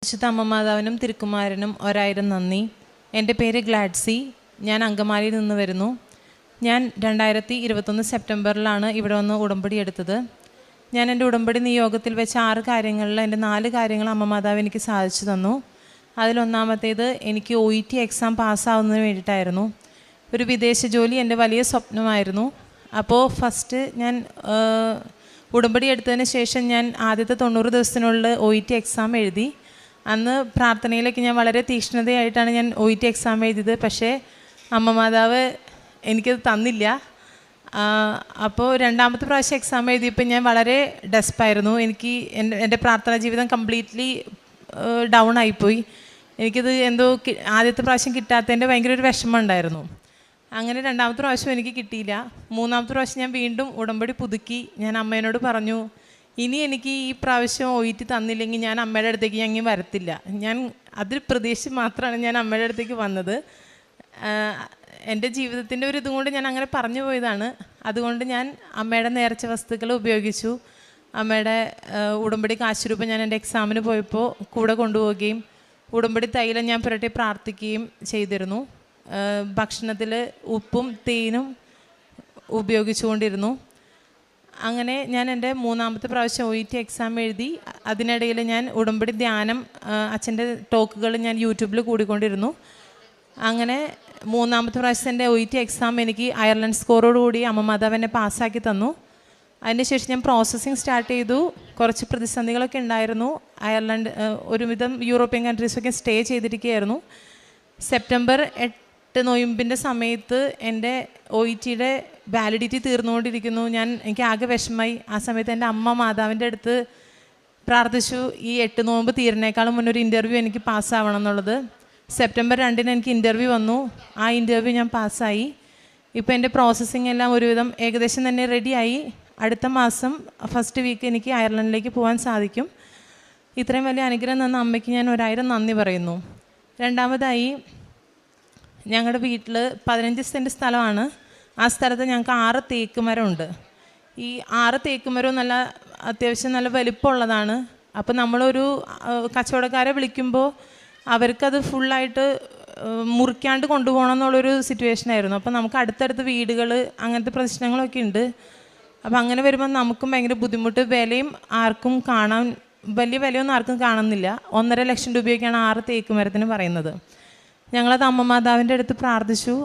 പരിശുദ്ധ അമ്മ മാതാവിനും തിരുക്കുമാരനും ഒരായിരം നന്ദി. എൻ്റെ പേര് ഗ്ലാഡ്സി. ഞാൻ അങ്കമാലിയിൽ നിന്ന് വരുന്നു. ഞാൻ 2021 സെപ്റ്റംബറിലാണ് ഇവിടെ വന്ന് ഉടമ്പടി എടുത്തത്. ഞാൻ എൻ്റെ ഉടമ്പടി നിയോഗത്തിൽ വെച്ച 6 കാര്യങ്ങളിൽ എൻ്റെ 4 കാര്യങ്ങൾ അമ്മ മാതാവ് എനിക്ക് സാധിച്ചു തന്നു. അതിലൊന്നാമത്തേത് എനിക്ക് OET എക്സാം പാസ്സാവുന്നതിന് വേണ്ടിയിട്ടായിരുന്നു. ഒരു വിദേശ ജോലി എൻ്റെ വലിയ സ്വപ്നമായിരുന്നു. അപ്പോൾ ഫസ്റ്റ് ഞാൻ ഉടമ്പടി എടുത്തതിന് ശേഷം ഞാൻ ആദ്യത്തെ 90 ദിവസത്തിനുള്ളിൽ OET എക്സാം എഴുതി. അന്ന് പ്രാർത്ഥനയിലേക്ക് ഞാൻ വളരെ തീക്ഷ്ണതയായിട്ടാണ് ഞാൻ OET എക്സാം എഴുതിയത്. പക്ഷേ അമ്മ മാതാവ് എനിക്കത് തന്നില്ല. അപ്പോൾ രണ്ടാമത്തെ പ്രാവശ്യം എക്സാം എഴുതിയപ്പോൾ ഞാൻ വളരെ ഡെസ്പായിരുന്നു. എനിക്ക് എൻ്റെ പ്രാർത്ഥനാ ജീവിതം കംപ്ലീറ്റ്ലി ഡൗൺ ആയിപ്പോയി. എനിക്കത് എന്തോ ആദ്യത്തെ പ്രാവശ്യം കിട്ടാത്തതിൻ്റെ ഭയങ്കര ഒരു വിഷമം ഉണ്ടായിരുന്നു. അങ്ങനെ രണ്ടാമത്തെ പ്രാവശ്യം എനിക്ക് കിട്ടിയില്ല. മൂന്നാമത്തെ പ്രാവശ്യം ഞാൻ വീണ്ടും ഉടമ്പടി പുതുക്കി. ഞാൻ അമ്മേനോട് പറഞ്ഞു, ഇനി എനിക്ക് ഈ പ്രാവശ്യം OET തന്നില്ലെങ്കിൽ ഞാൻ അമ്മയുടെ അടുത്തേക്ക് ഞാൻ ഇങ്ങനെ വരത്തില്ല. ഞാൻ അതിൽ പ്രതീക്ഷിച്ച് മാത്രമാണ് ഞാൻ അമ്മയുടെ അടുത്തേക്ക് വന്നത്. എൻ്റെ ജീവിതത്തിൻ്റെ ഒരു ഇതും കൊണ്ട് ഞാൻ അങ്ങനെ പറഞ്ഞു പോയതാണ്. അതുകൊണ്ട് ഞാൻ അമ്മയുടെ നേർച്ച വസ്തുക്കൾ ഉപയോഗിച്ചു. അമ്മയുടെ ഉടമ്പടി കാശുരൂപം ഞാൻ എൻ്റെ എക്സാമിന് പോയപ്പോൾ കൂടെ കൊണ്ടുപോവുകയും ഉടമ്പടി തൈലം ഞാൻ പുരട്ടി പ്രാർത്ഥിക്കുകയും ചെയ്തിരുന്നു. ഭക്ഷണത്തിൽ ഉപ്പും തേനും ഉപയോഗിച്ചുകൊണ്ടിരുന്നു. അങ്ങനെ ഞാൻ എൻ്റെ മൂന്നാമത്തെ പ്രാവശ്യം OET എക്സാം എഴുതി. അതിനിടയിൽ ഞാൻ ഉടമ്പടി ധ്യാനം അച്ഛൻ്റെ ടോക്കുകൾ ഞാൻ യൂട്യൂബിൽ കൂടിക്കൊണ്ടിരുന്നു. അങ്ങനെ മൂന്നാമത്തെ പ്രാവശ്യം എൻ്റെ OET എക്സാം എനിക്ക് അയർലൻഡ് സ്കോറോടുകൂടി അമ്മ മാതാവ് എന്നെ പാസ്സാക്കി തന്നു. അതിനുശേഷം ഞാൻ പ്രോസസ്സിങ് സ്റ്റാർട്ട് ചെയ്തു. കുറച്ച് പ്രതിസന്ധികളൊക്കെ ഉണ്ടായിരുന്നു. അയർലൻഡ് ഒരുവിധം യൂറോപ്യൻ കൺട്രീസൊക്കെ സ്റ്റേ ചെയ്തിരിക്കുകയായിരുന്നു. സെപ്റ്റംബർ 8 നോയമ്പിൻ്റെ സമയത്ത് എൻ്റെ OETയുടെ വാലിഡിറ്റി തീർന്നുകൊണ്ടിരിക്കുന്നു. എനിക്ക് ആകെ വിഷമമായി. ആ സമയത്ത് എൻ്റെ അമ്മ മാതാവിൻ്റെ അടുത്ത് പ്രാർത്ഥിച്ചു, ഈ 8 നോമ്പ് തീരുന്നേക്കാളും മുന്നേ ഒരു ഇൻ്റർവ്യൂ എനിക്ക് പാസ്സാവണം എന്നുള്ളത്. സെപ്റ്റംബർ 2 എനിക്ക് ഇൻ്റർവ്യൂ വന്നു. ആ ഇൻ്റർവ്യൂ ഞാൻ പാസ്സായി. ഇപ്പോൾ എൻ്റെ പ്രോസസ്സിങ് എല്ലാം ഒരുവിധം ഏകദേശം തന്നെ റെഡിയായി. അടുത്ത മാസം ഫസ്റ്റ് വീക്ക് എനിക്ക് അയർലൻഡിലേക്ക് പോകാൻ സാധിക്കും. ഇത്രയും വലിയ അനുഗ്രഹം തന്ന അമ്മയ്ക്ക് ഞാൻ 1000 നന്ദി പറയുന്നു. രണ്ടാമതായി, ഞങ്ങളുടെ വീട്ടിൽ 15 സെൻറ്റ് സ്ഥലമാണ്. ആ സ്ഥലത്ത് ഞങ്ങൾക്ക് 6 തേക്ക് മരമുണ്ട്. ഈ 6 തേക്ക് മരവും അത്യാവശ്യം നല്ല വലിപ്പമുള്ളതാണ്. അപ്പോൾ നമ്മളൊരു കച്ചവടക്കാരെ വിളിക്കുമ്പോൾ അവർക്കത് ഫുള്ളായിട്ട് മുറിക്കാണ്ട് കൊണ്ടുപോകണം എന്നുള്ളൊരു സിറ്റുവേഷനായിരുന്നു. അപ്പോൾ നമുക്ക് അടുത്തടുത്ത് വീടുകൾ അങ്ങനത്തെ പ്രശ്നങ്ങളൊക്കെ ഉണ്ട്. അപ്പോൾ അങ്ങനെ വരുമ്പോൾ നമുക്കും ഭയങ്കര ബുദ്ധിമുട്ട്. വിലയും ആർക്കും കാണാൻ വലിയ വിലയൊന്നും ആർക്കും കാണുന്നില്ല. 1.5 ലക്ഷം രൂപയൊക്കെയാണ് 6 തേക്ക് മരത്തിന് പറയുന്നത്. ഞങ്ങളത് അമ്മ മാതാവിൻ്റെ അടുത്ത് പ്രാർത്ഥിച്ചു.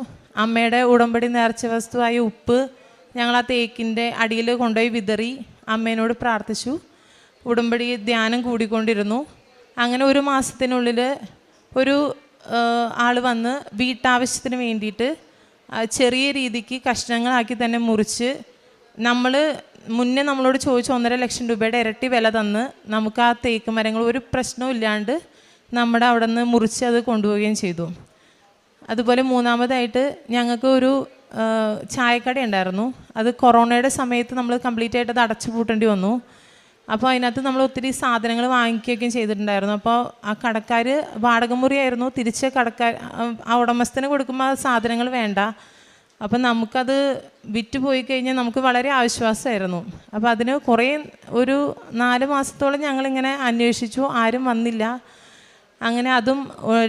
അമ്മയുടെ ഉടമ്പടി നേർച്ച വസ്തുവായ ഉപ്പ് ഞങ്ങൾ ആ തേക്കിൻ്റെ അടിയിൽ കൊണ്ടുപോയി വിതറി അമ്മേനോട് പ്രാർത്ഥിച്ചു. ഉടമ്പടി ധ്യാനം കൂടിക്കൊണ്ടിരുന്നു. അങ്ങനെ 1 മാസത്തിനുള്ളിൽ ഒരു ആൾ വന്ന് വീട്ടാവശ്യത്തിന് വേണ്ടിയിട്ട് ചെറിയ രീതിക്ക് കഷ്ണങ്ങളാക്കി തന്നെ മുറിച്ച് മുന്നേ നമ്മളോട് ചോദിച്ച 1.5 ലക്ഷം രൂപയുടെ ഇരട്ടി വില തന്ന് നമുക്ക് ആ തേക്ക് മരങ്ങൾ ഒരു പ്രശ്നവും ഇല്ലാണ്ട് നമ്മുടെ അവിടെ നിന്ന് മുറിച്ച് അത് കൊണ്ടുപോവുകയും ചെയ്തു. അതുപോലെ മൂന്നാമതായിട്ട് ഞങ്ങൾക്ക് ഒരു ചായക്കട ഉണ്ടായിരുന്നു. അത് കൊറോണയുടെ സമയത്ത് നമ്മൾ കംപ്ലീറ്റ് ആയിട്ട് അത് അടച്ചു പൂട്ടേണ്ടി വന്നു. അപ്പോൾ അതിനകത്ത് നമ്മൾ ഒത്തിരി സാധനങ്ങൾ വാങ്ങിക്കുകയൊക്കെ ചെയ്തിട്ടുണ്ടായിരുന്നു. അപ്പോൾ ആ കടക്കാർ വാടകമുറിയായിരുന്നു. തിരിച്ച് ആ ഉടമസ്ഥന് കൊടുക്കുമ്പോൾ ആ സാധനങ്ങൾ വേണ്ട. അപ്പം നമുക്കത് വിറ്റ് പോയി കഴിഞ്ഞാൽ നമുക്ക് വളരെ ആശ്വാസമായിരുന്നു. അപ്പോൾ അതിന് ഒരു 4 മാസത്തോളം ഞങ്ങളിങ്ങനെ അന്വേഷിച്ചു, ആരും വന്നില്ല. അങ്ങനെ അതും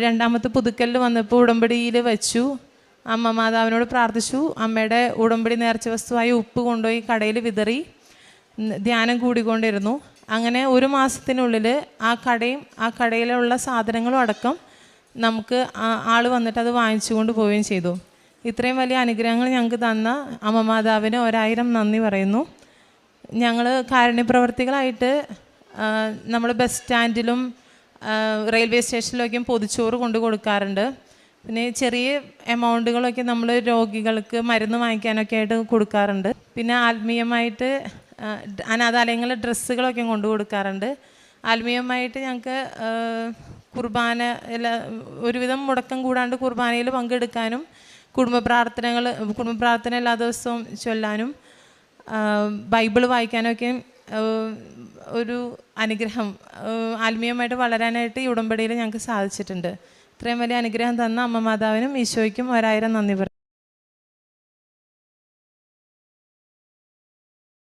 രണ്ടാമത്തെ പുതുക്കലിൽ വന്നപ്പോൾ ഉടമ്പടിയിൽ വെച്ചു. അമ്മ മാതാവിനോട് പ്രാർത്ഥിച്ചു. അമ്മയുടെ ഉടമ്പടി നേർച്ച വസ്തുവായ ഉപ്പ് കൊണ്ടുപോയി കടയിൽ വിതറി ധ്യാനം കൂടിക്കൊണ്ടിരുന്നു. അങ്ങനെ 1 മാസത്തിനുള്ളിൽ ആ കടയും ആ കടയിലുള്ള സാധനങ്ങളും അടക്കം നമുക്ക് ആൾ വന്നിട്ട് അത് വാങ്ങിച്ചു കൊണ്ട് പോവുകയും ചെയ്തു. ഇത്രയും വലിയ അനുഗ്രഹങ്ങൾ ഞങ്ങൾക്ക് തന്ന അമ്മ മാതാവിന് 1000 നന്ദി പറയുന്നു. ഞങ്ങൾ കാരുണ്യപ്രവർത്തികളായിട്ട് നമ്മൾ ബസ് സ്റ്റാൻഡിലും റെയിൽവേ സ്റ്റേഷനിലൊക്കെയും പൊതിച്ചോറ് കൊണ്ട് കൊടുക്കാറുണ്ട്. പിന്നെ ചെറിയ എമൗണ്ടുകളൊക്കെ നമ്മൾ രോഗികൾക്ക് മരുന്ന് വാങ്ങിക്കാനൊക്കെ ആയിട്ട് കൊടുക്കാറുണ്ട്. പിന്നെ ആത്മീയമായിട്ട് അനാഥാലയങ്ങളിൽ ഡ്രസ്സുകളൊക്കെ കൊണ്ടു കൊടുക്കാറുണ്ട്. ആത്മീയമായിട്ട് ഞങ്ങൾക്ക് കുർബാന ഒരുവിധം മുടക്കം കൂടാണ്ട് കുർബാനയിൽ പങ്കെടുക്കാനും കുടുംബ പ്രാർത്ഥന എല്ലാ ദിവസവും ചൊല്ലാനും ബൈബിൾ വായിക്കാനൊക്കെ ഒരു അനുഗ്രഹം ആത്മീയമായിട്ട് വളരാനായിട്ട് ഈ ഉടമ്പടിയിൽ ഞങ്ങൾക്ക് സാധിച്ചിട്ടുണ്ട്. ഇത്രയും വലിയ അനുഗ്രഹം തന്ന അമ്മ മാതാവിനും ഈശോയ്ക്കും 1000 നന്ദി പറയും.